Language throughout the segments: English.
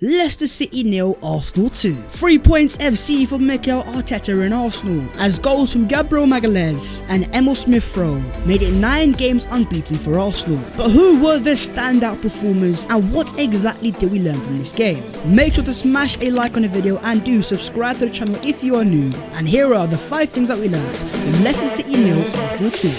Leicester City 0, Arsenal 2. 3 points FC for Mikel Arteta in Arsenal, as goals from Gabriel and Emile Smith Rowe made it 9 games unbeaten for Arsenal. But who were the standout performers and what exactly did we learn from this game? Make sure to smash a like on the video and do subscribe to the channel if you are new. And here are the 5 things that we learned from Leicester City 0, Arsenal 2.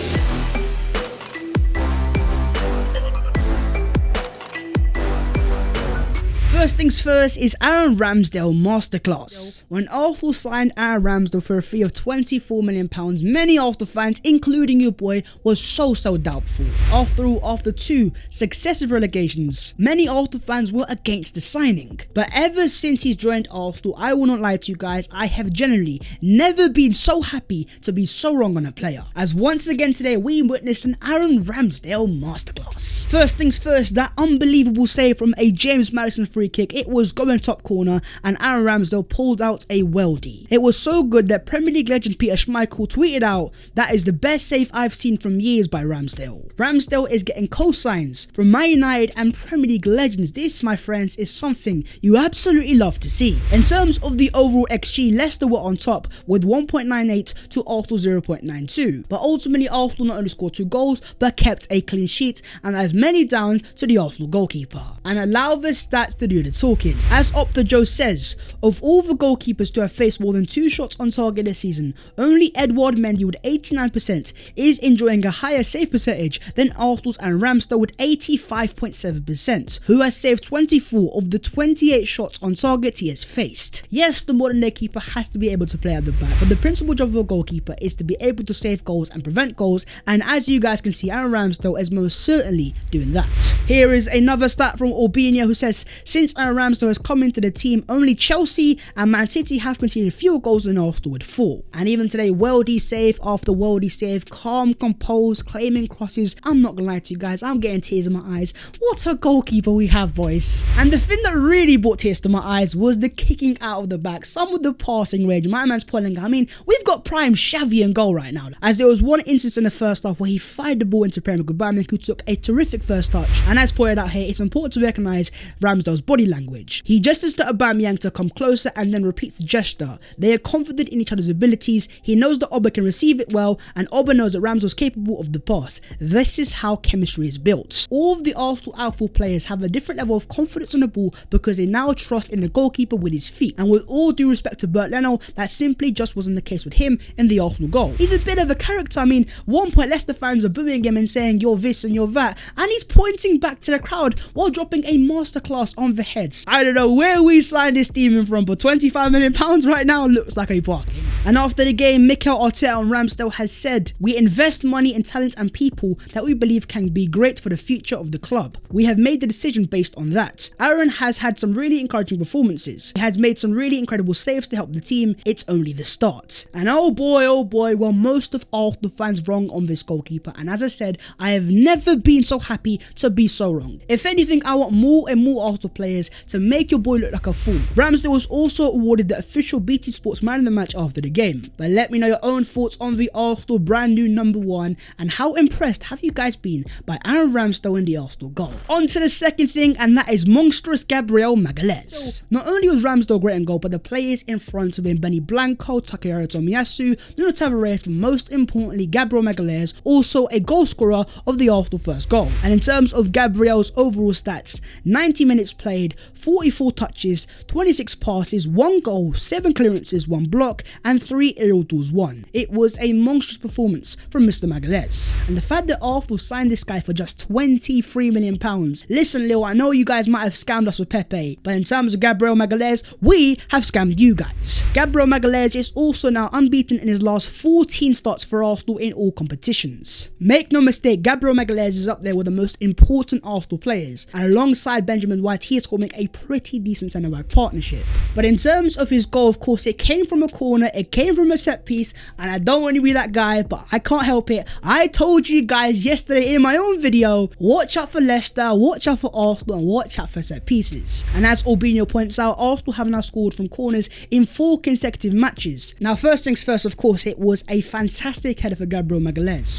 First things first is Aaron Ramsdale masterclass. When Arsenal signed Aaron Ramsdale for a fee of £24 million, many Arsenal fans, including your boy, was so doubtful. After all, after 2 successive relegations, many Arsenal fans were against the signing. But ever since he's joined Arsenal, I will not lie to you guys, I have generally never been so happy to be so wrong on a player. As once again today, we witnessed an Aaron Ramsdale masterclass. First things first, that unbelievable save from a James Maddison free kick. It was going top corner and Aaron Ramsdale pulled out a weldy. It was so good that Premier League legend Peter Schmeichel tweeted out, "That is the best save I've seen from years by Ramsdale." Ramsdale is getting cosigns from Man United and Premier League legends. This, my friends, is something you absolutely love to see. In terms of the overall XG, Leicester were on top with 1.98 to Arsenal 0.92. But ultimately, Arsenal not only scored 2 goals but kept a clean sheet, and as many down to the Arsenal goalkeeper. And allow the stats to do the talking. As Opta Joe says, of all the goalkeepers to have faced more than 2 shots on target this season, only Edouard Mendy with 89% is enjoying a higher save percentage than Arsenal's Aaron Ramsdale with 85.7%, who has saved 24 of the 28 shots on target he has faced. Yes, the modern day keeper has to be able to play at the back, but the principal job of a goalkeeper is to be able to save goals and prevent goals, and as you guys can see, Aaron Ramsdale is most certainly doing that. Here is another stat from Albania who says, since Aaron Ramsdale has come into the team, only Chelsea and Man City have conceded fewer goals than Arsenal with 4. And even today, worldy save after worldy save, calm, composed, claiming crosses. I'm not gonna lie to you guys, I'm getting tears in my eyes. What a goalkeeper we have, boys. And the thing that really brought tears to my eyes was the kicking out of the back. Some of the passing range, my man's pulling. I mean, we've got prime Xavi in goal right now, as there was one instance in the first half where he fired the ball into Premier League, who took a terrific first touch. And as pointed out here, it's important to recognise Ramsdale's body language. He gestures to Aubameyang to come closer and then repeats the gesture. They are confident in each other's abilities. He knows that Oba can receive it well, and Oba knows that Ramsdale is capable of the pass. This is how chemistry is built. All of the Arsenal outfield players have a different level of confidence on the ball because they now trust in the goalkeeper with his feet. And with all due respect to Bert Leno, that simply just wasn't the case with him in the Arsenal goal. He's a bit of a character. I mean, 1 point Leicester fans are booing him and saying you're this and you're that, and he's pointing back to the crowd while dropping a masterclass on the heads. I don't know where we signed this demon from, but £25 million right now looks like a bargain. And after the game, Mikel Arteta and Ramsdale has said, "We invest money in talent and people that we believe can be great for the future of the club. We have made the decision based on that." Aaron has had some really encouraging performances. He has made some really incredible saves to help the team. It's only the start. And oh boy, were most of Arsenal fans wrong on this goalkeeper. And as I said, I have never been so happy to be so wrong. If anything, I want more and more Arsenal players to make your boy look like a fool. Ramsdale was also awarded the official BT Sports Man of the Match after the game. But let me know your own thoughts on the Arsenal brand new #1 and how impressed have you guys been by Aaron Ramsdale in the Arsenal goal. On to the second thing, and that is monstrous Gabriel MAGALHAES. Not only was Ramsdale great in goal, but the players in front of him, Benny Blanco, Takehiro Tomiyasu, Nuno Tavares, but most importantly Gabriel MAGALHAES, also a goal scorer of the Arsenal first goal. And in terms of Gabriel's overall stats, 90 minutes played, 44 touches, 26 passes, 1 goal, 7 clearances, 1 block, and 3 aerial duels won. It was a monstrous performance from Mr. MAGALHAES. And the fact that Arsenal signed this guy for just £23 million. Listen, Lil, I know you guys might have scammed us with Pepe, but in terms of Gabriel MAGALHAES, we have scammed you guys. Gabriel MAGALHAES is also now unbeaten in his last 14 starts for Arsenal in all competitions. Make no mistake, Gabriel MAGALHAES is up there with the most important Arsenal players, and alongside Benjamin White, he is forming a pretty decent centre-back partnership. But in terms of his goal, of course, it came from a corner, it It came from a set piece, and I don't want to be that guy, but I can't help it. I told you guys yesterday in my own video, watch out for Leicester, watch out for Arsenal, and watch out for set pieces. And as Albino points out, Arsenal have now scored from corners in 4 consecutive matches. Now, first things first, of course, it was a fantastic header for Gabriel,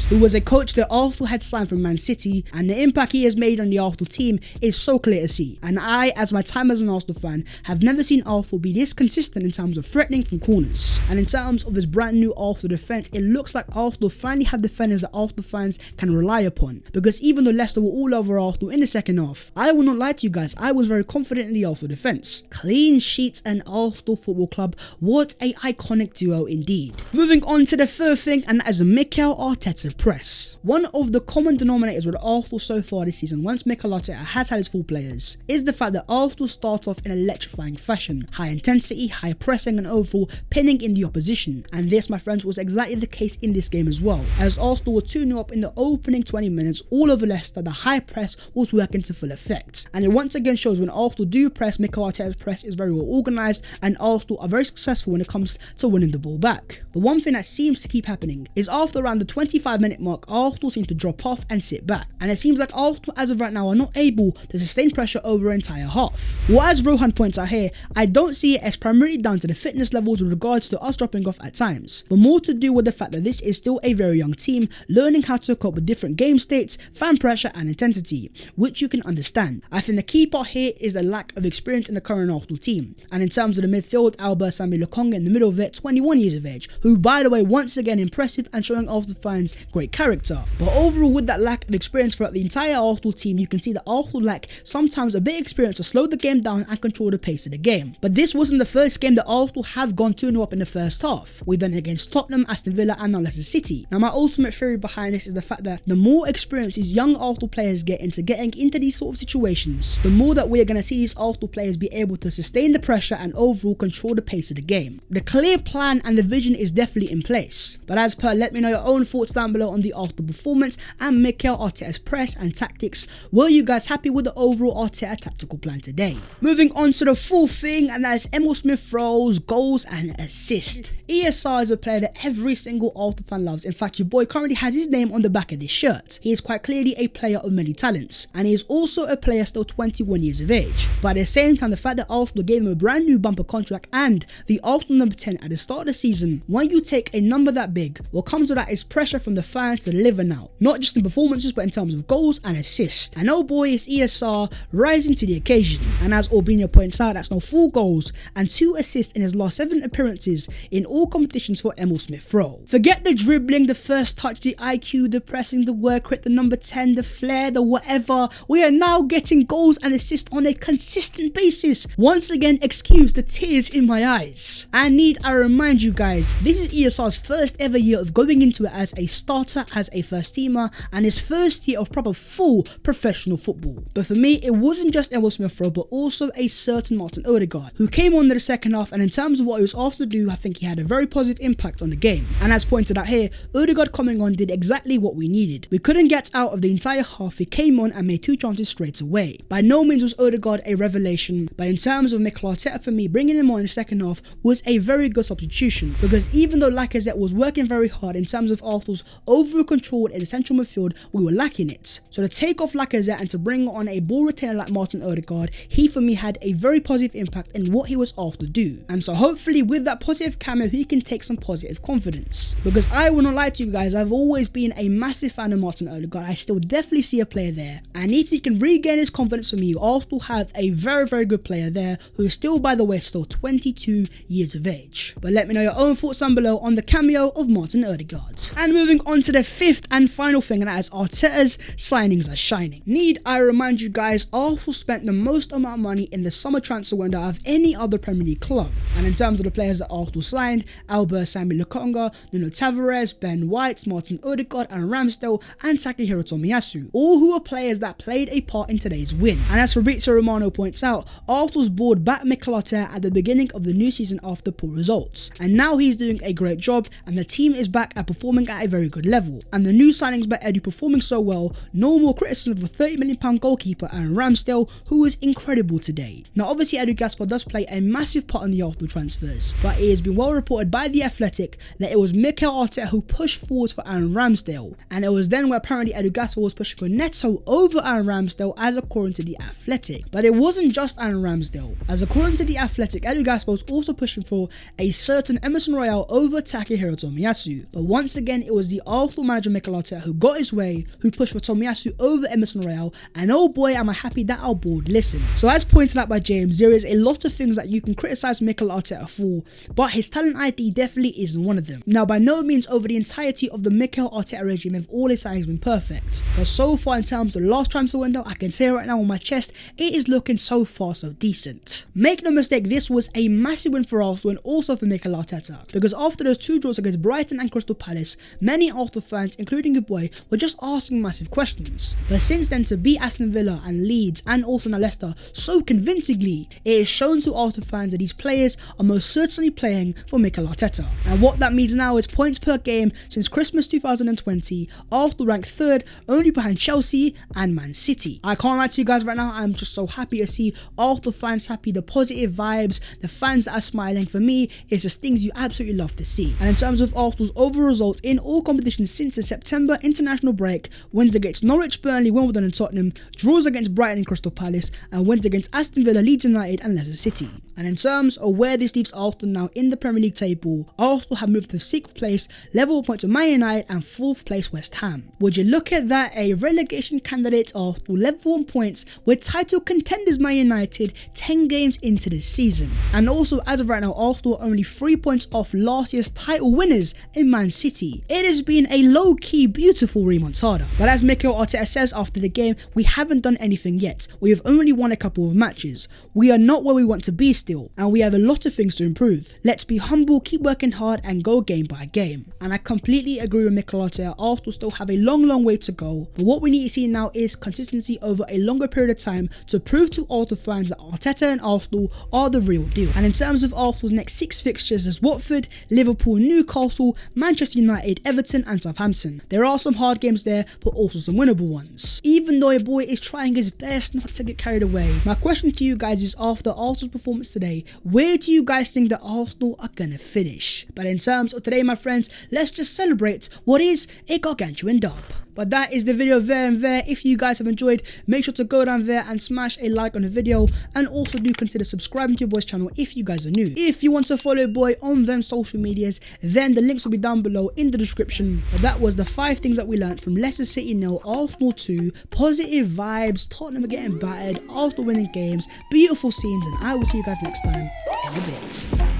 who was a coach that Arsenal had signed from Man City, and the impact he has made on the Arsenal team is so clear to see. And I, as my time as an Arsenal fan, have never seen Arsenal be this consistent in terms of threatening from corners. And in terms of this brand new Arsenal defence, it looks like Arsenal finally have defenders that Arsenal fans can rely upon. Because even though Leicester were all over Arsenal in the second half, I will not lie to you guys, I was very confident in the Arsenal defence. Clean sheets and Arsenal Football Club, what a iconic duo indeed. Moving on to the third thing, and that is the Mikel Arteta press. One of the common denominators with Arsenal so far this season, once Mikel Arteta has had his full players, is the fact that Arsenal start off in electrifying fashion. High intensity, high pressing, and overall pinning in the opposition. And this, my friends, was exactly the case in this game as well. As Arsenal were 2-0 up in the opening 20 minutes, all over Leicester, the high press was working to full effect. And it once again shows when Arsenal do press, Mikel Arteta's press is very well organised, and Arsenal are very successful when it comes to winning the ball back. The one thing that seems to keep happening is after around the 25-minute mark, Arsenal seems to drop off and sit back. And it seems like Arsenal, as of right now, are not able to sustain pressure over an entire half. Well, as Rohan points out here, I don't see it as primarily down to the fitness levels with regards to us dropping off at times, but more to do with the fact that this is still a very young team, learning how to cope with different game states, fan pressure and intensity, which you can understand. I think the key part here is the lack of experience in the current Arsenal team. And in terms of the midfield, Emile Smith Rowe in the middle of it, 21 years of age, who by the way, once again impressive and showing Arsenal fans great character. But overall, with that lack of experience throughout the entire Arsenal team, you can see that Arsenal lack sometimes a bit of experience to slow the game down and control the pace of the game. But this wasn't the first game that Arsenal have gone 2-0 up in the first half. We've done it against Tottenham, Aston Villa and now Leicester City. Now, my ultimate theory behind this is the fact that the more experience these young Arsenal players get into getting into these sort of situations, the more that we are going to see these Arsenal players be able to sustain the pressure and overall control the pace of the game. The clear plan and the vision is definitely in place. But as per, let me know your own thoughts down below on the Arsenal performance and Mikel Arteta's press and tactics. Were you guys happy with the overall Arteta tactical plan today? Moving on to the fourth thing, and that is Emile Smith Rowe's goals and assists. ESR is a player that every single Arsenal fan loves. In fact, your boy currently has his name on the back of his shirt. He is quite clearly a player of many talents, and he is also a player still 21 years of age. But at the same time, the fact that Arsenal gave him a brand new bumper contract and the Arsenal number 10 at the start of the season, when you take a number that big, what comes with that is pressure from the fans to deliver now. Not just in performances, but in terms of goals and assists. And oh boy, is ESR rising to the occasion. And as Albino points out, that's now 4 goals and 2 assists in his last 7 appearances in all competitions for Emile Smith Rowe. Forget the dribbling, the first touch, the IQ, the pressing, the work rate, the number 10, the flair, the whatever. We are now getting goals and assists on a consistent basis. Once again, excuse the tears in my eyes. And need I remind you guys, this is ESR's first ever year of going into it as a starter, as a first teamer, and his first year of proper full professional football. But for me, it wasn't just Emile Smith Rowe, but also a certain Martin Odegaard, who came on in the second half, and in terms of what he was asked to do, I think he had a very positive impact on the game. And as pointed out here, Odegaard coming on did exactly what we needed. We couldn't get out of the entire half, he came on and made 2 chances straight away. By no means was Odegaard a revelation, but in terms of Mikel Arteta, for me, bringing him on in the second half was a very good substitution, because even though Lacazette was working very hard in terms of Arsenal's overall control in the central midfield, we were lacking it. So to take off Lacazette and to bring on a ball retainer like Martin Odegaard, he for me had a very positive impact in what he was asked to do. And so hopefully with that positive cameo, he can take some positive confidence. Because I will not lie to you guys, I've always been a massive fan of Martin Odegaard. I still definitely see a player there. And if he can regain his confidence for me, Arsenal have a very, very good player there, who is still, by the way, still 22 years of age. But let me know your own thoughts down below on the cameo of Martin Odegaard. And moving on to the fifth and final thing, and that is Arteta's signings are shining. Need I remind you guys, Arsenal spent the most amount of money in the summer transfer window of any other Premier League club. And in terms of the players that Arsenal signed, Emile Nuno Tavares, Ben White, Martin Odegaard, Aaron Ramsdale, and Takehiro Tomiyasu, all who are players that played a part in today's win. And as Fabrizio Romano points out, Arsenal's board backed Mikel Arteta at the beginning of the new season after poor results, and now he's doing a great job, and the team is back at performing at a very good level. And the new signings by Edu performing so well, no more criticism of a £30 million goalkeeper Aaron Ramsdale, who was incredible today. Now obviously Edu Gaspar does play a massive part in the Arsenal transfers, but it has been well reported by The Athletic that it was Mikel Arteta who pushed forward for Aaron Ramsdale, and it was then where apparently Edu Gaspar was pushing for Neto over Aaron Ramsdale, as according to The Athletic. But it wasn't just Aaron Ramsdale, as according to The Athletic, Edu Gaspar was also pushing for a certain Emerson Royale over Takehiro Tomiyasu. But once again, it was the Arsenal manager Mikel Arteta who got his way, who pushed for Tomiyasu over Emerson Royale, and oh boy am I happy that our board listened. So as pointed out by James, there is a lot of things that you can criticise Mikel Arteta for, but his talent ID definitely isn't one of them. Now, by no means over the entirety of the Mikel Arteta regime have all his signings been perfect, but so far in terms of the last transfer window, I can say right now on my chest, it is looking so far so decent. Make no mistake, this was a massive win for Arsenal and also for Mikel Arteta, because after those two draws against Brighton and Crystal Palace, many Arsenal fans, including your boy, were just asking massive questions. But since then, to beat Aston Villa and Leeds and also now Leicester so convincingly, it is shown to Arsenal fans that these players are most certainly playing for Mikel Arteta. And what that means now is points per game since Christmas 2020, Arsenal ranked 3rd only behind Chelsea and Man City. I can't lie to you guys right now, I'm just so happy to see Arsenal fans happy, the positive vibes, the fans that are smiling. For me, it's just things you absolutely love to see. And in terms of Arsenal's overall results in all competitions since the September international break, wins against Norwich, Burnley, Wimbledon and Tottenham, draws against Brighton and Crystal Palace, and wins against Aston Villa, Leeds United and Leicester City. And in terms of where this leaves Arsenal now in the Premier League table, Arsenal have moved to 6th place, level points with Man United, and 4th place West Ham. Would you look at that, a relegation candidate Arsenal level on points with title contenders Man United 10 games into the season. And also as of right now, Arsenal are only 3 points off last year's title winners in Man City. It has been a low-key beautiful remontada. But as Mikel Arteta says after the game, we haven't done anything yet. We have only won a couple of matches. We are not where we want to be still, and we have a lot of things to improve. Let's be humble, keep working hard and go game by game. And I completely agree with Mikel Arteta, Arsenal still have a long way to go, but what we need to see now is consistency over a longer period of time to prove to Arsenal fans that Arteta and Arsenal are the real deal. And in terms of Arsenal's next 6 fixtures, there's Watford, Liverpool, Newcastle, Manchester United, Everton and Southampton. There are some hard games there, but also some winnable ones. Even though your boy is trying his best not to get carried away, my question to you guys is, after Arsenal's performance today, where do you guys think that Arsenal are gonna finish? But in terms of today, my friends, let's just celebrate what is a gargantuan dub. But that is the video there and there. If you guys have enjoyed, make sure to go down there and smash a like on the video, and also do consider subscribing to your boy's channel if you guys are new. If you want to follow your boy on them social medias, then the links will be down below in the description. But that was the 5 things that we learned from Leicester City 0, Arsenal 2, positive vibes, Tottenham are getting battered, Arsenal winning games, beautiful scenes, and I will see you guys next time in a bit.